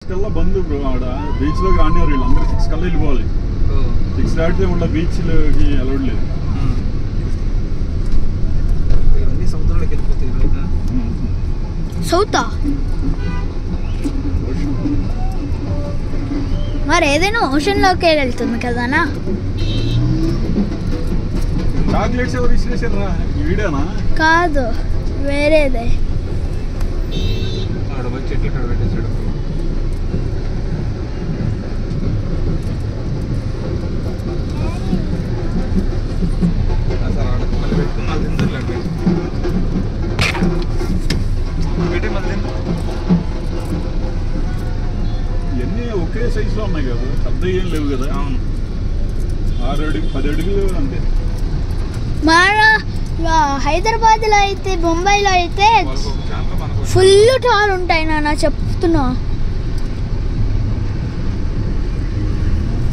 కల్లా బంద్ బ్రో. ఆడ బీచ్ లోకి రానివారు వీళ్ళు, అందరూ 6 కల్లా వెళ్ళిపోవాలి. 6 దాటితే మళ్ళీ బీచ్ లోకి అలౌడ్ లేదు. సముద్రంలోకి వెళ్ళిపోతాయి. సౌతా మరి ఏదైనా ఓషన్ లోకి వెళ్తుంది కదానా. చాక్లెట్స్ ఎవరు ఇచ్చేసారా? వీడేనా? కాదు, వేరేదే. చెట్లు ఇక్కడ పెట్టేసాడు. అసలు ఆడ మళ్ళీ పెట్టుకుని మళ్ళీ తిందర్లేండి. పెట్టే మళ్ళీ తిందా. ఇవన్నీ ఒకే సైజులో ఉన్నాయి కదా, పెద్ద ఏం లేవు కదా. అవును, 6 అడుగు 10 అడుగులు అంతే. మన హైదరాబాద్లో అయితే, బొంబాయిలో అయితే ఫుల్ టార్ ఉంటాయి నాన్న, చెప్తున్నా.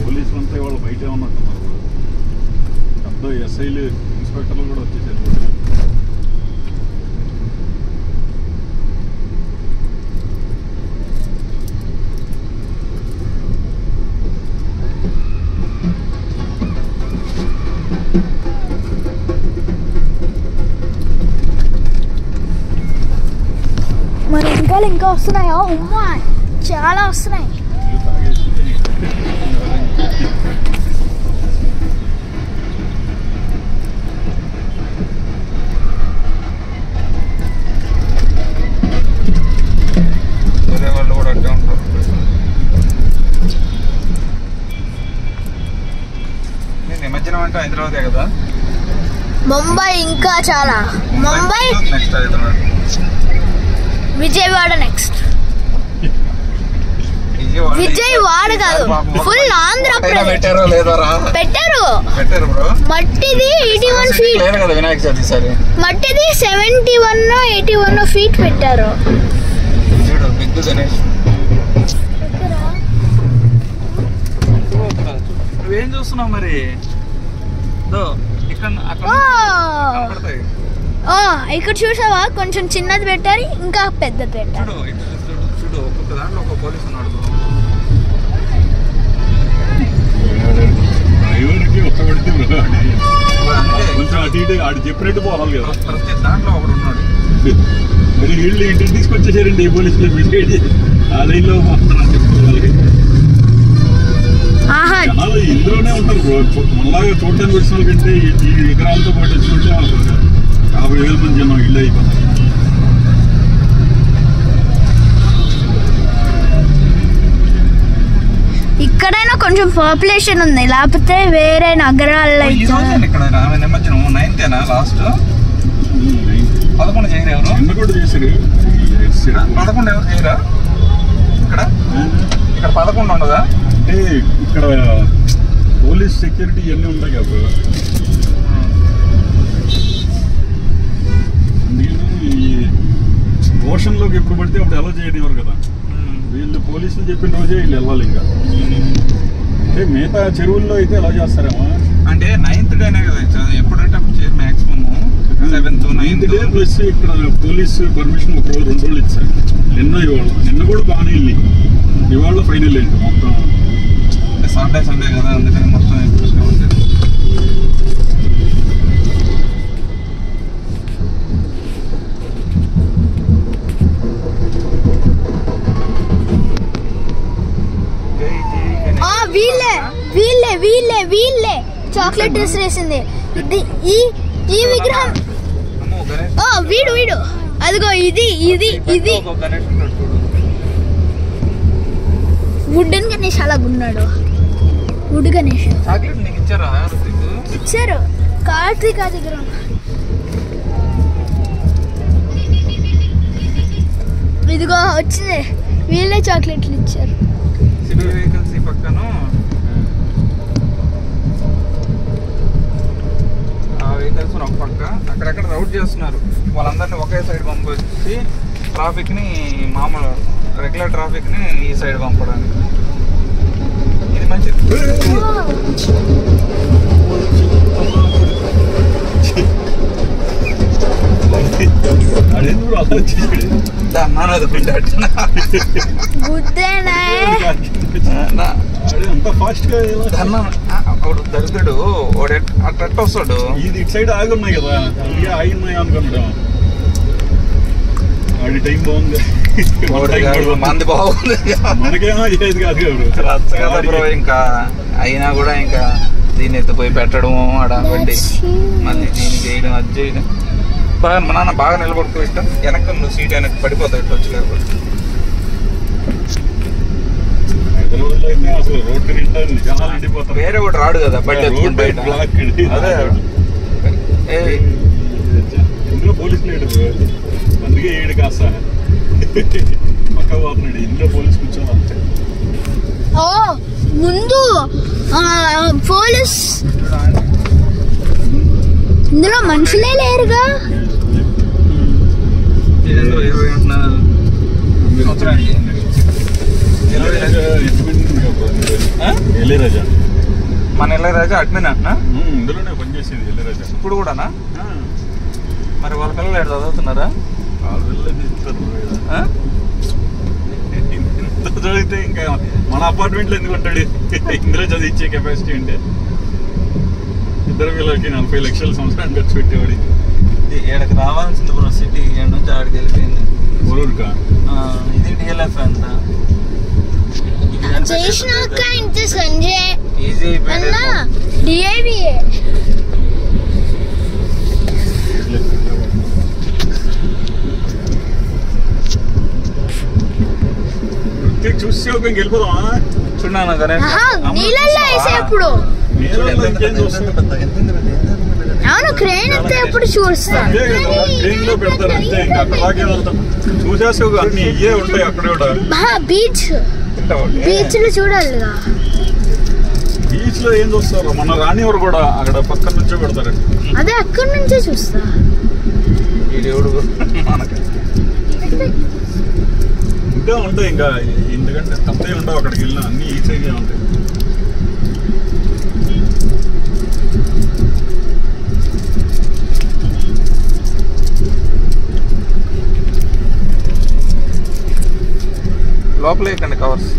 పోలీసులు అంతా వాళ్ళు బయటే ఉన్నట్టున్నారు. పెద్ద ఎస్ఐలు, ఇన్స్పెక్టర్లు కూడా వచ్చేసారు. మరి ఇంకా వస్తున్నాయా? ఉమ్మా చాలా వస్తున్నాయి. వాళ్ళు కూడా అట్టే ఉంటారు. నిమజ్జనం అంటే హైదరాబాదే కదా. ముంబై ఇంకా చాలా. Mumbai next Hyderabad, Vijayawada next. విజయవాడ కాదు, ఫుల్ ఆంధ్రప్రదేశ్. పెట్టారో లేదోరా? పెట్టారు బ్రో. మట్టిది 81 ఫీట్ కదా వినాయక చవితి సారి. మట్టిది 71 81 ఫీట్ పెట్టారు. చూడు బిగ్గు గణేష్. నువ్వేం చూస్తున్నావు మరి? ఇక్కడ చూసావా, కొంచెం చిన్నది పెట్టారు, ఇంకా పెద్దది పెట్టారు. చూడు ఒక్కొక్క దాంట్లో ఒక్కొక్క పోలీసు ఉన్నాడు. డ్రైవర్కి ఒక్కబడితే కొంచెం అటు ఇటు ఆడు చెప్పినట్టు పోవాలి కదా. ప్రతి దాంట్లో ఒకడు ఉన్నాడు. మరి వీళ్ళు ఇంటికి తీసుకొచ్చేసారండి ఈ పోలీసులు. ఆ లైన్లో చెప్పుకోవాలి. జనాలు ఇందులోనే ఉంటారు. మనలాగా చూడటానికి వచ్చిన కంటే ఈ విగ్రహాలతో పాటు వచ్చినట్టే 50,000 మంది జనం ఇల్లు అయిపోతారు. ఇక్కడైనా కొంచెం పాపులేషన్ ఉంది, లేకపోతే వేరే నగరాల్లో ఇక్కడ నిమజ్జనం 9th లాస్ట్ 11 చేయరు. ఎవరు నిన్న కూడా చేశారు. 11 ఎవరు చేయరా? ఇక్కడ 11 ఉండదా? అంటే ఇక్కడ పోలీస్ సెక్యూరిటీ ఇవన్నీ ఉంటాయి కదా. ఈ ఓషన్లోకి ఎప్పుడు పడితే అప్పుడు ఎలా చేయనివ్వరు కదా. వీళ్ళు పోలీసులు చెప్పిన రోజే వీళ్ళు వెళ్ళాలి. ఇంకా అంటే మిగతా చెరువుల్లో అయితే ఎలా చేస్తారేమో. అంటే 9th డేనే కదా ఎప్పుడంటే అప్పుడు చేయరు. Maximum 7th 9th day plus ఇక్కడ పోలీసు పర్మిషన్ 1 రోజు 2 రోజులు ఇచ్చారు. నిన్న కూడా బాగానే వెళ్ళి, ఇవాళ ఫైనల్ ఏంటి మొత్తం. సండే కదా, అందుకని మొత్తం ఇంట్రెస్ట్గా ఉంటుంది. వీళ్ళే చాక్లెట్ డ్రెస్ వేసింది. ఈ విగ్రహం వీడు అదిగో ఇది వుడెన్ గణేష్ అలాగున్నాడు. వుడ్ గణేష్ ఇచ్చారు. కార్తీక దగ్గర ఇదిగో వచ్చింది. వీళ్ళే చాక్లెట్లు ఇచ్చారు. పక్కన వెహికల్స్ ఒక పక్క అక్కడెక్కడ రౌట్ చేస్తున్నారు. వాళ్ళందరినీ ఒకే సైడ్ పంపించి ట్రాఫిక్ని, మామూలు రెగ్యులర్ ట్రాఫిక్ని ఈ సైడ్ పంపడానికి. ఇది మంచిది. అదే అన్నాను అనుకుంటా గుద్దేనా అంత ఫాస్ట్ గా ఒకడు దరిద్రుడు వాడు అట్ట వస్తాడు. ఇది ఇటు సైడ్ ఆగి ఉన్నాయి కదా, అందుకే ఆగి ఉన్నాయి అనుకున్నాడు. వాడి టైం బాగుంది, మంది బాగుంది, మనకేమో చేసేది కాదు కదా బ్రో. ఇంకా అయినా కూడా ఇంకా దీన్ని ఎత్తుపోయి పెట్టడం ఆడబట్టి మళ్ళీ దీనికి చేయడం అది చేయడం. బాగా మా నాన్న బాగా నిలబడుకో ఇష్టం. వెనక్కి నువ్వు సీట్ వెనక్కి పడిపోతావు ఇట్లా వచ్చి కాబట్టి. అసలు రోడ్డు నిండా జనాలు నిండిపోతారు. వేరే ఒకటి రాడు కదా బండి ఎత్తుకుని బయట. అదే ఇందులో పోలీసులు లేడు, అందుకే ఏడు కాస్త పక్క పోతున్నాడు. ఇందులో పోలీసు కూర్చోవాలి. ఓ ముందు పోలీస్, ఇందులో మనుషులే లేరుగా. ఎల్లిరాజా, మన ఎల్లిరాజా అడ్మిన్ అంటున్నా. ఇందులోనే పనిచేసేది ఎల్లిరాజా ఇప్పుడు కూడానా? మరి వాళ్ళ పిల్లలు ఎక్కడ చదువుతున్నారా? ఇంత చదివితే ఇంకా మన అపార్ట్మెంట్లో ఎందుకు ఉంటాడు? ఇందులో చదివించే కెపాసిటీ ఉంటే ఇద్దరు పిల్లలకి 40 లక్షల సంవత్సరానికి ఖర్చు పెట్టేవాడి. ఏడకి రావాల్సింది బ్రో, సిటీ నుంచి ఆడికి వెళ్ళిపోయింది. ఊరూరుకా ఇది డిఎల్ఎఫ్ అంతా చేసినాక ఇంత సంజయ్ ఈజీ అయిపోయింది. డిఐవిఏ చూసి ఒక వెళ్ళిపోదామా? చూడన్నా గణేష్ నీళ్ళల్లో వేసేప్పుడు అవును, క్రేన్ ఎత్తే ఎప్పుడు చూస్తా. ట్రైన్ లో పెడతారు అంతే, ఇంకా అక్కడ దాకే వెళ్తాం. చూసేసావు అన్ని ఇవే ఉంటాయి అక్కడ కూడా. బీచ్ లో చూడాలిగా. బీచ్ లో ఏం చూస్తారు? మన రానివారు కూడా అక్కడ పక్కన నుంచో పెడతారు. అదే అక్కడి నుంచే చూస్తా. ఇంకా ఉంటాయి, ఇంకా ఎందుకంటే తప్పే ఉండవు అక్కడికి వెళ్ళినా, అన్ని ఈ సైడ్ ఉంటాయి. లోపల ఎక్కండి కవర్స్.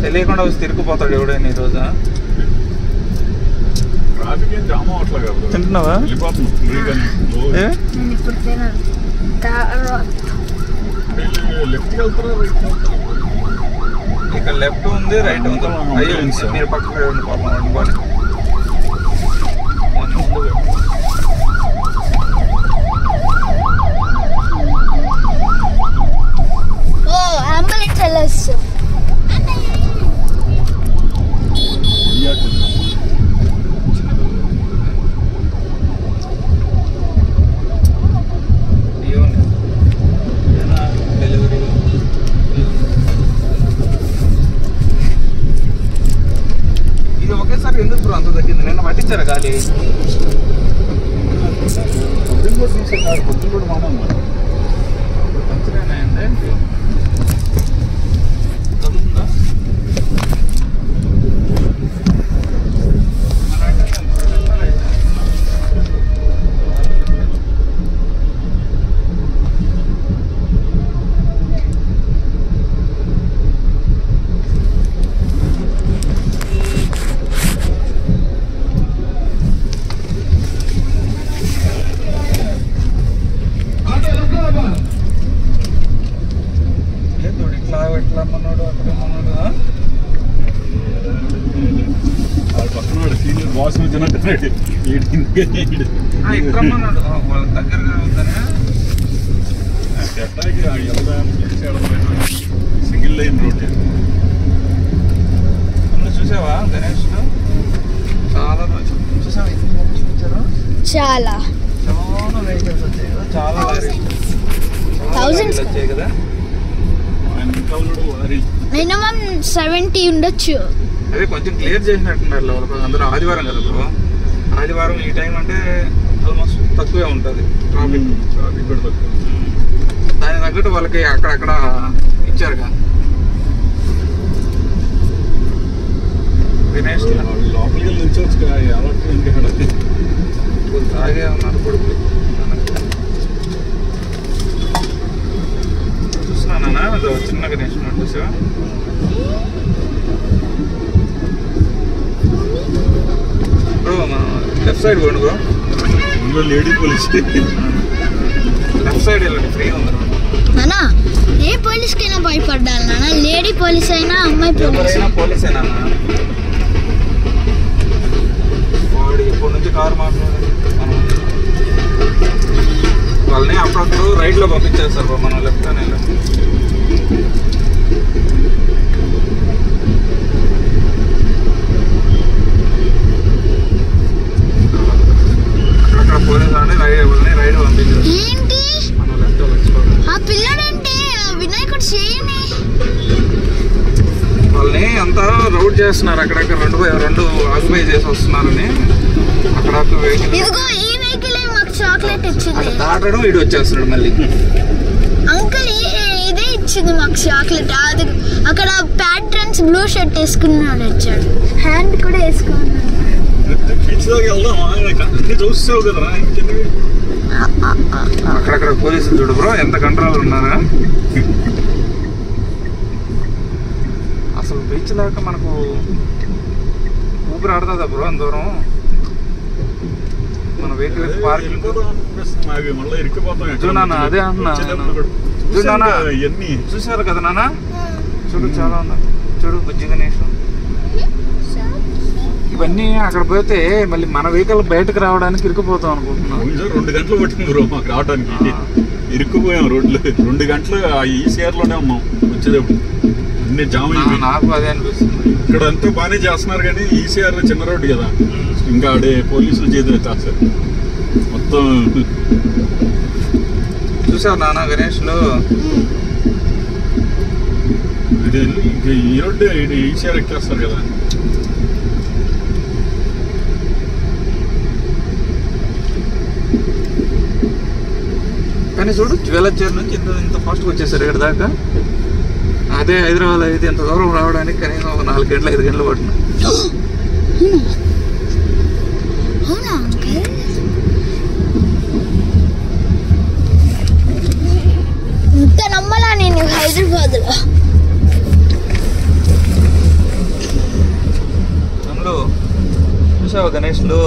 తెలియకుండా వచ్చి తిరిగిపోతాడు ఎవడైనా ఈ రోజా. ట్రాఫిక్ ఏం జామ్ అవట్లే కదా. తింటున్నావా? లెఫ్ట్కి వెళ్తారా రైట్? ఇక్కడ లెఫ్ట్ ఉంది, రైట్ ఉంది. అయ్యో మీరు పక్కన పాపం. ఓ అంబులెన్స్ వెళ్ళొచ్చు. ఇది ఒకేసారి ఎందుకు బ్రో అంత తగ్గింది? నిన్న పట్టించారా గాలి? పొద్దున కూడా మామూలు ఏంటి చదువుతుందా? బాస్ వచ్చినట్టు ఇట్రమ్మన్నాడు వాళ్ళ దగ్గరగా ఉందనే. సింగిల్ లైన్ రోడ్ చూసావా గణేష్? చాలా చూసావా? చాలా చాలా వెహికల్స్ వచ్చాయి కదా, చాలా థౌజండ్స్ వచ్చాయి కదా. మినిమం 70 ఉండొచ్చు. అదే కొంచెం క్లియర్ చేసినట్టున్నారు లోపల. అందరూ ఆదివారం కదా బ్రో, ఆదివారం ఈ టైం అంటే ఆల్మోస్ట్ తక్కువే ఉంటుంది ట్రాఫిక్. ట్రాఫిక్ కూడా తక్కువ. దాని తగ్గట్టు వాళ్ళకి అక్కడక్కడ ఇచ్చారుగా. లోపలికి వెళ్ళి నుంచి వచ్చి కొద్ది తాగే ఉన్నారు కొడుకులు. చూస్తున్నానా చిన్న గణేష్ చూసా. బ్రో లెఫ్ట్ సైడ్ పోండి bro. Lady police left side వెళ్ళండి, ఫ్రీ ఉంది. నానా ఏ పోలీస్కైనా భయపడ్డాలి నాన్న, లేడీ పోలీస్ అయినా అమ్మాయి ఎవరైనా పోలీసేనా? వాడు ఎప్పటి నుంచి కారు మాట్లాడాలి మనం. వాళ్ళని అప్పుడప్పుడు రైట్లో పంపించేస్తారు బ్రో, మనం లెఫ్ట్లోనే వెళ్ళాలి. అక్కడ పోలీసు వాళ్ళని రైడ్ పంపించారు. ఏంటి మనం లెఫ్ట్ ఆ పిల్లడంటే వినాయకుడు చేయని వాళ్ళని అంతా రౌడ్ చేస్తున్నారు. అక్కడక్కడ రెండు ఆక్యుపై చేసి వస్తున్నారని అక్కడ వెహికల్. ఇదిగో ఈ వెహికల్ మాకు చాక్లెట్ ఇచ్చింది. అక్కడ దాటడం ఇటు వచ్చేస్తున్నాడు మళ్ళీ. అంకుల్ ఇదే ఇచ్చింది మాకు చాక్లెట్. అది అక్కడ ప్యాట్రన్స్ బ్లూ షర్ట్ వేసుకున్నాడు, వచ్చాడు హ్యాండ్ కూడా వేసుకున్నాడు. చూస్తావు కదా అక్కడక్కడ పోలీసులు చూడు బ్రో ఎంత కంట్రోల్ ఉన్నారా. అసలు బీచ్ దాకా మనకు ఊపిరి ఆడుతుందా బ్రో అంత దూరం. మన వెహికల్ పార్కింగ్ మళ్ళీ ఇరికిపోతాం. చూడన్నా అదే అంటున్నా. చూడన్నా ఇవన్నీ చూసారు కదా నాన్న, చూడు చాలా ఉన్నారు. చూడు బుజ్జి గణేష్. ఇవన్నీ అక్కడ పోతే మళ్ళీ మన వెహికల్ బయటకు రావడానికి ఇరుక్కుపోతాం అనుకుంటున్నాం. 2 గంటలు పట్టింది బ్రో మాకు రావడానికి. ఇరుక్కుపోయాం రోడ్లు. 2 గంటలు ఈసీఆర్ లోనే ఉన్నాం వచ్చేటప్పుడు. అన్ని జామ్ అయిపోయి. నాకు అదే అనిపిస్తుంది. ఇక్కడ అంతా బాగానే చేస్తున్నారు కానీ ఈసీఆర్ చిన్న రోడ్డు కదా, ఇంకా ఆడే పోలీసులు చేతులు సార్ మొత్తం. చూసావు నాన్న గణేష్ లో ఇది ఇంకా ఈ రోడ్డు ఈసీఆర్ ఎక్కేస్తారు కదా. కానీ చూడు జ్యువెలర్చేరు నుంచి ఇంత ఫాస్ట్గా వచ్చేసారు ఇక్కడ దాకా. అదే హైదరాబాద్ అయితే ఇంత దూరం రావడానికి కనీసం ఒక 4 గంటలు 5 గంటలు పట్టిన. ఇంత నమ్మలా నేను హైదరాబాద్ లో. అందులో చూసావు గణేష్లు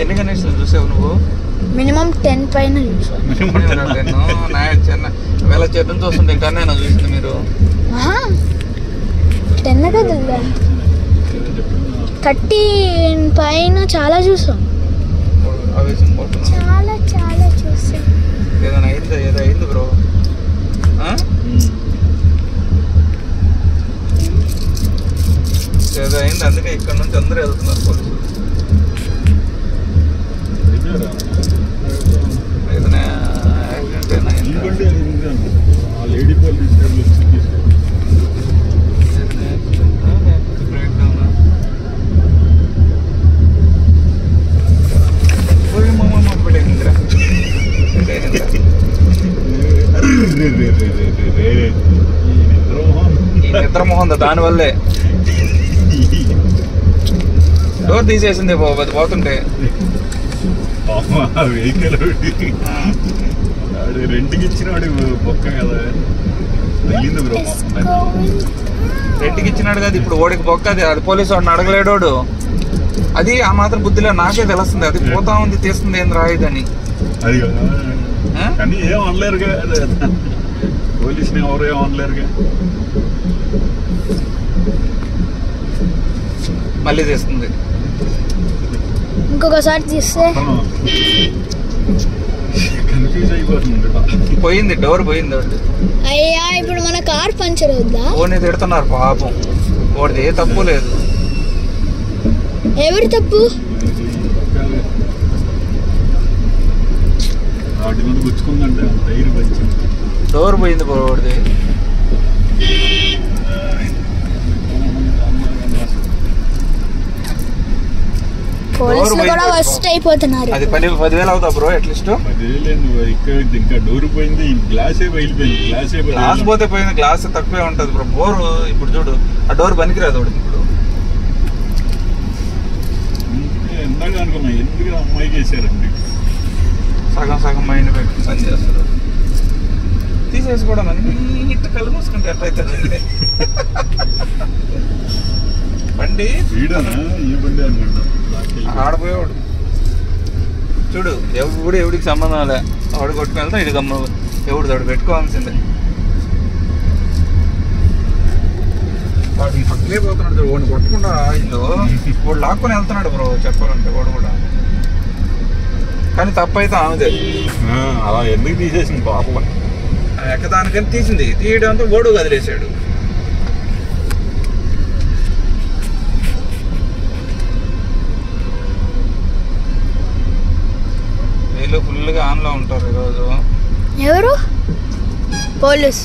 ఎన్ని గణేష్లు చూసావు నువ్వు? మినిమం 10 పైన చూసాను. వేళ చేద్దాం చూస్తుంటే ఇంకా నేను చూసింది మీరు 10 కదా 13 పైన చాలా చూసాం. చాలా చాలా చూసాం. ఏదైనా అయిందా? ఏదో అయింది బ్రో. ఏదో అయింది, అందుకే ఇక్కడ నుంచి అందరూ వెళ్తున్నారు పోలీసులు. ఏదైనా యాక్సిడెంట్ అయినా లేడీ పోలీస్ బ్రేక్ డౌన్ పడేంద్రా. ఈ నిద్రమోహన్ దానివల్లే డోర్ తీసేసింది పోతుంటే. వెహికల్ రెంట్కి ఇచ్చినాడు బొక్క కదా తగ్గింది బ్రో. రెంట్కి ఇచ్చినాడు కదా, ఇప్పుడు ఓడికి బొక్క. అది పోలీసు వాడిని అడగలేడోడు. అది ఆ మాత్రం బుద్ధిలో నాకే తెలుస్తుంది. అది పోతా ఉంది తీస్తుంది ఏంది రాయిదని. అది కానీ ఏం అనలేరుగా, పోలీసుని ఎవరు ఏం అనలేరుగా. మళ్ళీ తీస్తుంది. ఇంకొకసారి తీస్తే కన్ఫ్యూజ్ అయిపోతుంది. పోయింది, డోర్ పోయింది ఒకటి. అయ్యా ఇప్పుడు మన కార్ పంచర్ అవుద్దా? ఓడిని తిడుతున్నారు పాపం. ఓడిది ఏ తప్పు లేదు. ఎవరి తప్పు? వాటి మీద గుచ్చుకుందంటే టైర్ పంచింది. డోర్ పోయింది ఓడిది. పోలీసులు కూడా వస్ట్ అయిపోతున్నారు. అది 10,000 అవుతా బ్రో అట్లీస్ట్. 10,000 ఇంకా డోర్ పోయింది, గ్లాసే పగిలిపోయింది. గ్లాస్ పోతే పోయింది, గ్లాస్ తక్కువే ఉంటుంది బ్రో. బోర్ ఇప్పుడు చూడు ఆ డోర్ పనికిరాదు ఒకటి. ఇప్పుడు ఎందాక అనుకున్నా ఎందుకు అమ్మాయికి వేసారండి. సగం సగం మైండ్ పెట్టి పని చేస్తారు. తీసేసి కూడా నీట్ కళ్ళు మూసుకుంటే ఎట్లయితే బండి వీడనా ఈ బండి అనుకుంటా ఆడపోయేవాడు చూడు. ఎవడికి సంబంధం లే, వాడు కొట్టుకెళ్తా ఇటు గమ్మ ఎవడు తోడు పెట్టుకోవాల్సిందే. వాడు ఈ పక్కనే పోతున్నాడు, వాడిని కొట్టకుండా ఇల్లు వాడు లాక్కొని వెళ్తున్నాడు బ్రో చెప్పాలంటే వాడు కూడా. కానీ తప్పైతే ఆమెదే. అలా ఎందుకు తీసేసింది పాపం. ఎక్కదానికని తీసింది, తీయడంతో ఓడు వదిలేసాడు. వీళ్ళు ఫుల్గా ఆన్లో ఉంటారు ఈరోజు. ఎవరు? పోలీస్.